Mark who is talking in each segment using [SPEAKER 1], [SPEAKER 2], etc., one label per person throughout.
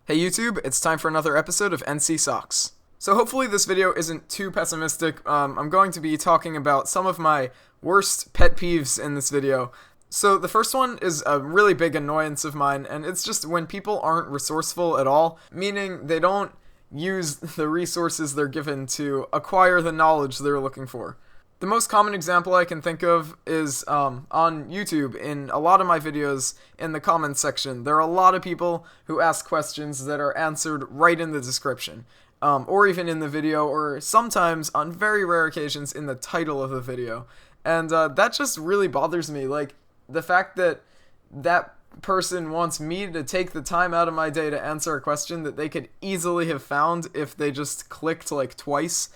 [SPEAKER 1] Hey YouTube, it's time for another episode of NC Socks. So hopefully this video isn't too pessimistic. I'm going to be talking about some of my worst pet peeves in this video. So the first one is a really big annoyance of mine, and it's just when people aren't resourceful at all, meaning they don't use the resources they're given to acquire the knowledge they're looking for. The most common example I can think of is on YouTube. In a lot of my videos, in the comments section, there are a lot of people who ask questions that are answered right in the description, or even in the video, or sometimes, on very rare occasions, in the title of the video. And that just really bothers me. Like, the fact that that person wants me to take the time out of my day to answer a question that they could easily have found if they just clicked like twice.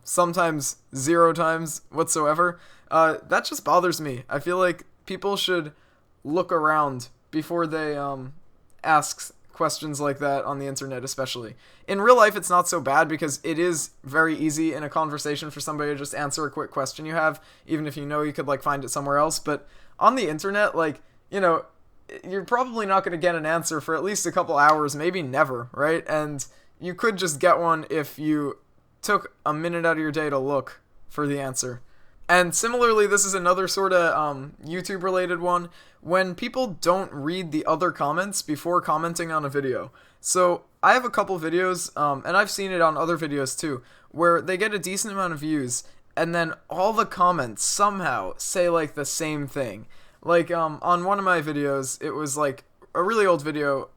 [SPEAKER 1] Sometimes 0 times whatsoever. That just bothers me. I feel like people should look around before they ask questions like that on the internet, especially. In real life, it's not so bad because it is very easy in a conversation for somebody to just answer a quick question you have, even if you know you could like find it somewhere else. But on the internet, like, you know, you're probably not going to get an answer for at least a couple hours, maybe never, right? And you could just get one if you took a minute out of your day to look for the answer. And similarly, this is another sort of YouTube related one, when people don't read the other comments before commenting on a video. So I have a couple videos, and I've seen it on other videos too, where they get a decent amount of views, and then all the comments somehow say like the same thing. Like on one of my videos, it was like a really old video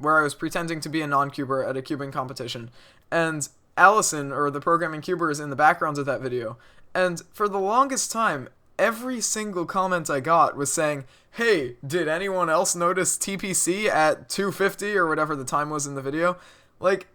[SPEAKER 1] where I was pretending to be a non-cuber at a cubing competition, and Allison, or the programming cuber, is in the background of that video. And for the longest time, every single comment I got was saying, hey, did anyone else notice TPC at 250 or whatever the time was in the video? Like,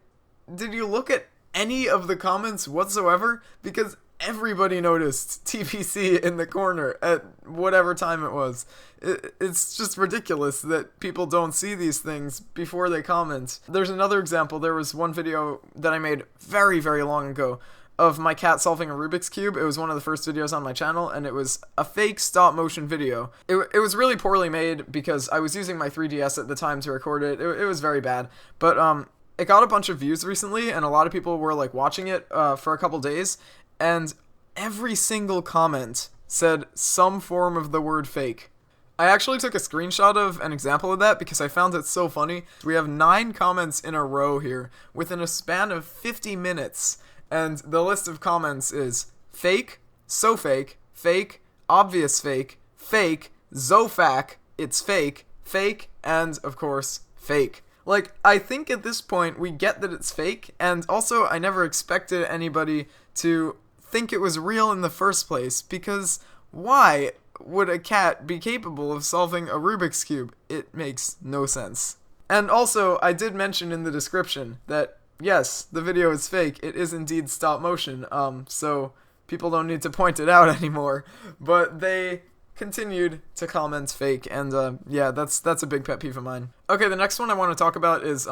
[SPEAKER 1] did you look at any of the comments whatsoever? Because everybody noticed TPC in the corner at whatever time it was. It's just ridiculous that people don't see these things before they comment. There's another example. There was one video that I made very, very long ago of my cat solving a Rubik's Cube. It was one of the first videos on my channel, and it was a fake stop-motion video. It was really poorly made because I was using my 3DS at the time to record it. It was very bad. But it got a bunch of views recently, and a lot of people were like watching it for a couple days, and every single comment said some form of the word fake. I actually took a screenshot of an example of that because I found it so funny. We have 9 comments in a row here within a span of 50 minutes. And the list of comments is fake, so fake, fake, obvious fake, fake, Zofac, it's fake, fake, and of course, fake. Like, I think at this point we get that it's fake, and also I never expected anybody to think it was real in the first place, because why would a cat be capable of solving a Rubik's Cube? It makes no sense. And also, I did mention in the description that, yes, the video is fake. It is indeed stop motion, so people don't need to point it out anymore. But they continued to comment fake, and yeah, that's a big pet peeve of mine. Okay, the next one I want to talk about is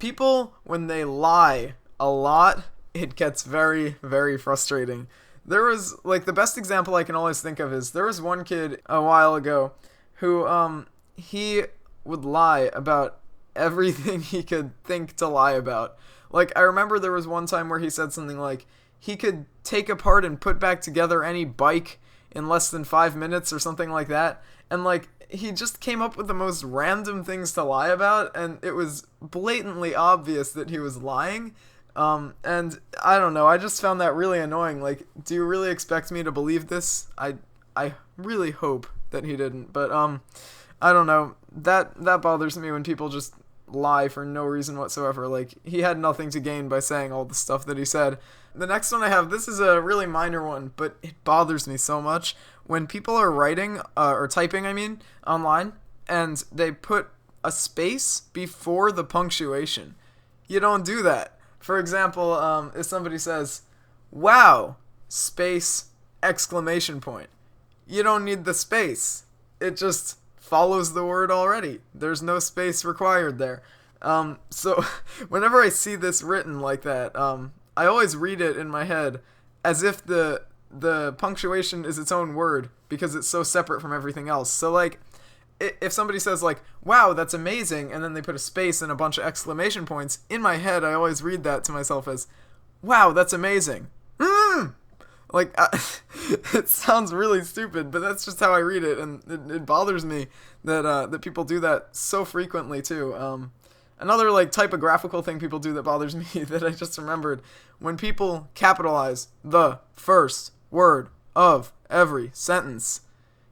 [SPEAKER 1] people, when they lie a lot, it gets very, very frustrating. There was, like, the best example I can always think of is there was one kid a while ago who, he would lie about everything he could think to lie about. Like, I remember there was one time where he said something like, he could take apart and put back together any bike in less than 5 minutes or something like that. And, like, he just came up with the most random things to lie about, and it was blatantly obvious that he was lying. And I don't know, I just found that really annoying. Like, do you really expect me to believe this? I really hope that he didn't, but, I don't know, that bothers me when people just lie for no reason whatsoever. Like, he had nothing to gain by saying all the stuff that he said. The next one I have, this is a really minor one, but it bothers me so much when people are writing, or typing, I mean, online, and they put a space before the punctuation. You don't do that. For example, if somebody says, wow, space, exclamation point. You don't need the space. It just follows the word already. There's no space required there. So whenever I see this written like that, I always read it in my head as if the punctuation is its own word because it's so separate from everything else. So, like, if somebody says like, wow, that's amazing, and then they put a space and a bunch of exclamation points, in my head I always read that to myself as, wow, that's amazing. Like, it sounds really stupid, but that's just how I read it, and it bothers me that people do that so frequently too. Another like typographical thing people do that bothers me that I just remembered, when people capitalize the first word of every sentence.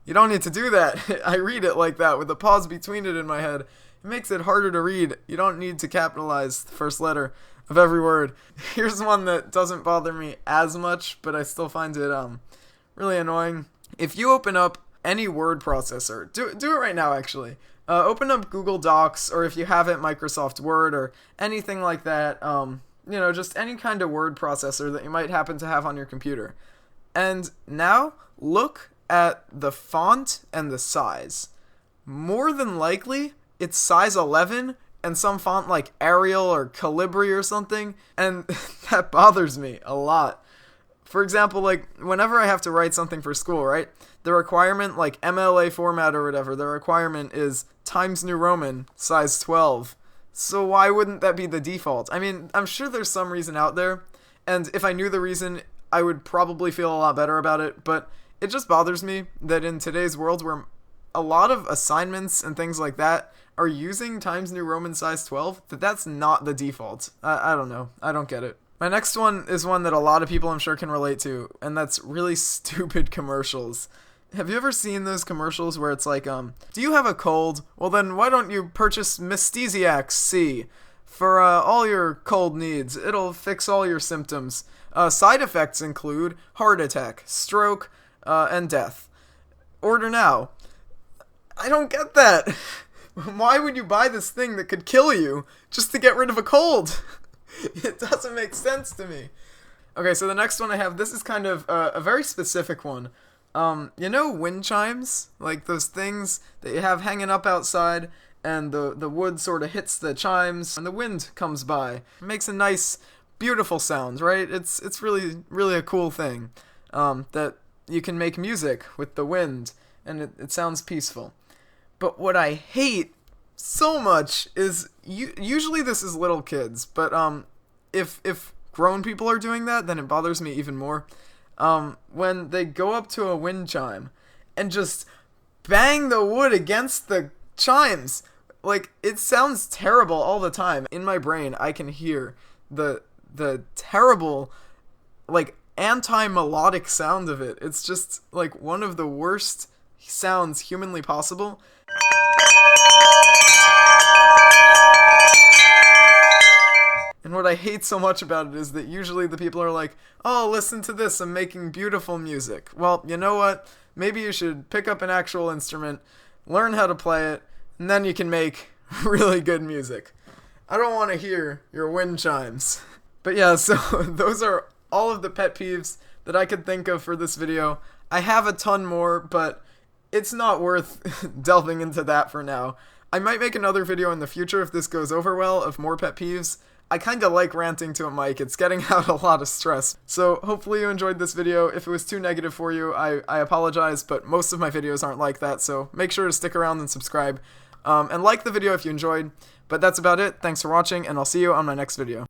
[SPEAKER 1] You don't need to do that. I read it like that with a pause between it in my head. It makes it harder to read. You don't need to capitalize the first letter of every word. Here's one that doesn't bother me as much, but I still find it really annoying. If you open up any word processor, do it right now actually. Open up Google Docs, or if you have it, Microsoft Word, or anything like that. Just any kind of word processor that you might happen to have on your computer. And now look at the font and the size. More than likely, it's size 11 and some font like Arial or Calibri or something, and that bothers me a lot. For example, like, whenever I have to write something for school, right, the requirement, like MLA format or whatever, the requirement is Times New Roman, size 12. So why wouldn't that be the default? I mean, I'm sure there's some reason out there, and if I knew the reason, I would probably feel a lot better about it, but it just bothers me that in today's world where a lot of assignments and things like that are using Times New Roman size 12, that's not the default. I don't know. I don't get it. My next one is one that a lot of people I'm sure can relate to, and that's really stupid commercials. Have you ever seen those commercials where it's like, do you have a cold? Well then why don't you purchase Mystesiac C for all your cold needs. It'll fix all your symptoms. Side effects include heart attack, stroke, and death. Order now. I don't get that. Why would you buy this thing that could kill you just to get rid of a cold? It doesn't make sense to me. Okay, so the next one I have, this is kind of a very specific one. Wind chimes? Like those things that you have hanging up outside, and the wood sort of hits the chimes, and the wind comes by. It makes a nice, beautiful sound, right? It's really, really a cool thing, that you can make music with the wind, and it sounds peaceful. But what I hate so much is, usually this is little kids, but if grown people are doing that, then it bothers me even more. When they go up to a wind chime and just bang the wood against the chimes. Like, it sounds terrible all the time. In my brain, I can hear the terrible, like, anti-melodic sound of it. It's just, like, one of the worst sounds humanly possible. And what I hate so much about it is that usually the people are like, oh, listen to this, I'm making beautiful music. Well, you know what? Maybe you should pick up an actual instrument, learn how to play it, and then you can make really good music. I don't want to hear your wind chimes. But yeah, so those are all of the pet peeves that I could think of for this video. I have a ton more, but it's not worth delving into that for now. I might make another video in the future if this goes over well of more pet peeves. I kind of like ranting to a mic. It's getting out a lot of stress. So hopefully you enjoyed this video. If it was too negative for you, I apologize, but most of my videos aren't like that, so make sure to stick around and subscribe. And like the video if you enjoyed. But that's about it. Thanks for watching, and I'll see you on my next video.